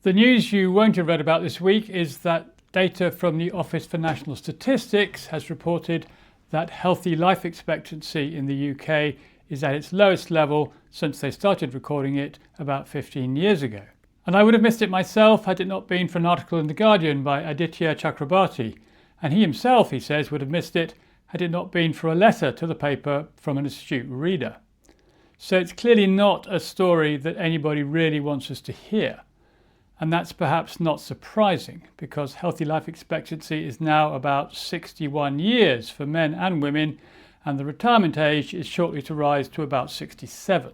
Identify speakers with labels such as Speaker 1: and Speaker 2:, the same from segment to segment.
Speaker 1: The news you won't have read about this week is that data from the Office for National Statistics has reported that healthy life expectancy in the UK is at its lowest level since they started recording it about 15 years ago. And I would have missed it myself had it not been for an article in The Guardian by Aditya Chakrabarti, and he himself, he says, would have missed it had it not been for a letter to the paper from an astute reader. So it's clearly not a story that anybody really wants us to hear. And that's perhaps not surprising, because healthy life expectancy is now about 61 years for men and women, and the retirement age is shortly to rise to about 67.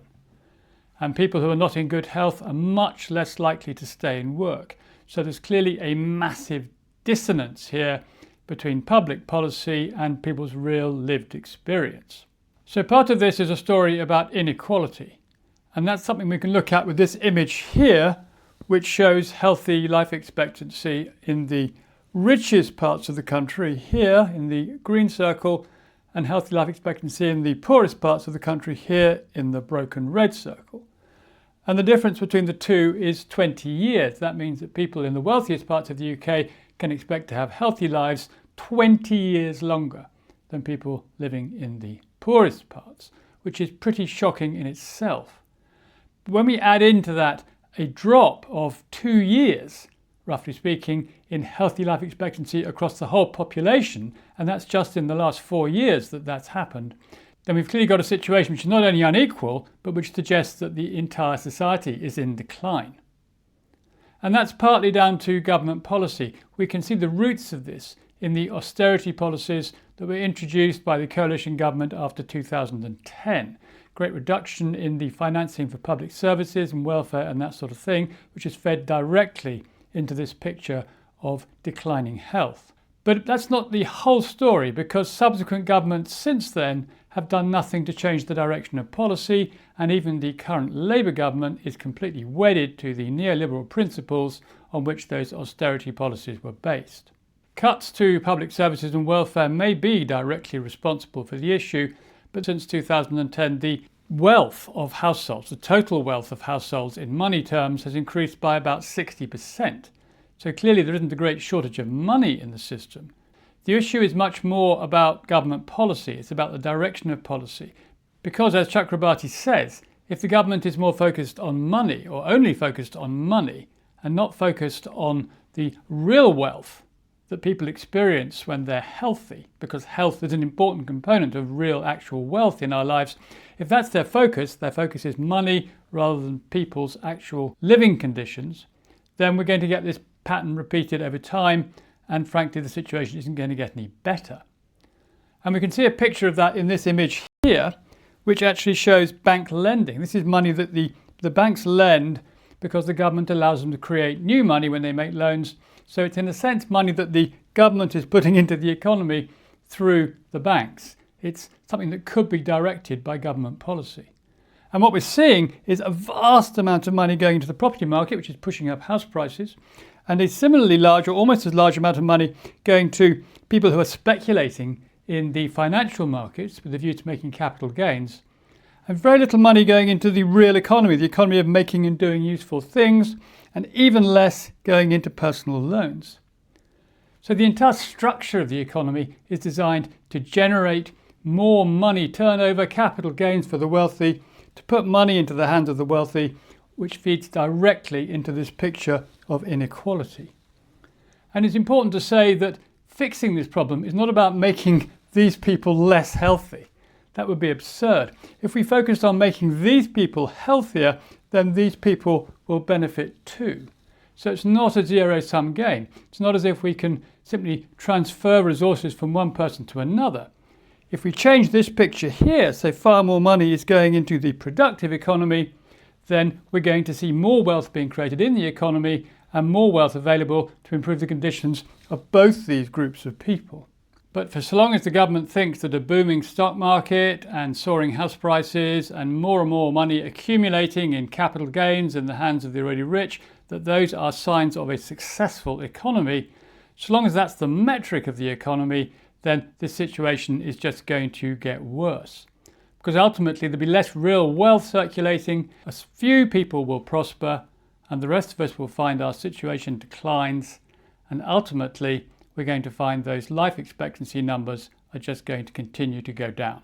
Speaker 1: And people who are not in good health are much less likely to stay in work. So there's clearly a massive dissonance here between public policy and people's real lived experience. So part of this is a story about inequality. And that's something we can look at with this image here, which shows healthy life expectancy in the richest parts of the country here in the green circle, and healthy life expectancy in the poorest parts of the country here in the broken red circle. And the difference between the two is 20 years. That means that people in the wealthiest parts of the UK can expect to have healthy lives 20 years longer than people living in the poorest parts, which is pretty shocking in itself. But when we add into that a drop of 2 years, roughly speaking, in healthy life expectancy across the whole population, and that's just in the last 4 years that that's happened, then we've clearly got a situation which is not only unequal, but which suggests that the entire society is in decline. And that's partly down to government policy. We can see the roots of this in the austerity policies that were introduced by the coalition government after 2010. Great reduction in the financing for public services and welfare and that sort of thing, which is fed directly into this picture of declining health. But that's not the whole story, because subsequent governments since then have done nothing to change the direction of policy, and even the current Labour government is completely wedded to the neoliberal principles on which those austerity policies were based. Cuts to public services and welfare may be directly responsible for the issue, but since 2010 the wealth of households, the total wealth of households in money terms, has increased by about 60%. So clearly there isn't a great shortage of money in the system. The issue is much more about government policy. It's about the direction of policy. Because, as Chakrabarti says, if the government is more focused on money, or only focused on money, and not focused on the real wealth that people experience when they're healthy, because health is an important component of real actual wealth in our lives, if that's their focus is money rather than people's actual living conditions, then we're going to get this pattern repeated over time, and frankly the situation isn't going to get any better. And we can see a picture of that in this image here, which actually shows bank lending. This is money that the banks lend because the government allows them to create new money when they make loans. So it's in a sense money that the government is putting into the economy through the banks. It's something that could be directed by government policy. And what we're seeing is a vast amount of money going into the property market, which is pushing up house prices, and a similarly large, or almost as large amount of money going to people who are speculating in the financial markets with a view to making capital gains, and very little money going into the real economy, the economy of making and doing useful things, and even less going into personal loans. So the entire structure of the economy is designed to generate more money turnover, capital gains for the wealthy, to put money into the hands of the wealthy, which feeds directly into this picture of inequality. And it's important to say that fixing this problem is not about making these people less healthy. That would be absurd. If we focused on making these people healthier, then these people will benefit too. So it's not a zero-sum game. It's not as if we can simply transfer resources from one person to another. If we change this picture here, so far more money is going into the productive economy, then we're going to see more wealth being created in the economy and more wealth available to improve the conditions of both these groups of people. But for so long as the government thinks that a booming stock market and soaring house prices and more money accumulating in capital gains in the hands of the already rich, that those are signs of a successful economy, so long as that's the metric of the economy, then this situation is just going to get worse. Because ultimately there'll be less real wealth circulating, a few people will prosper, and the rest of us will find our situation declines, and ultimately we're going to find those life expectancy numbers are just going to continue to go down.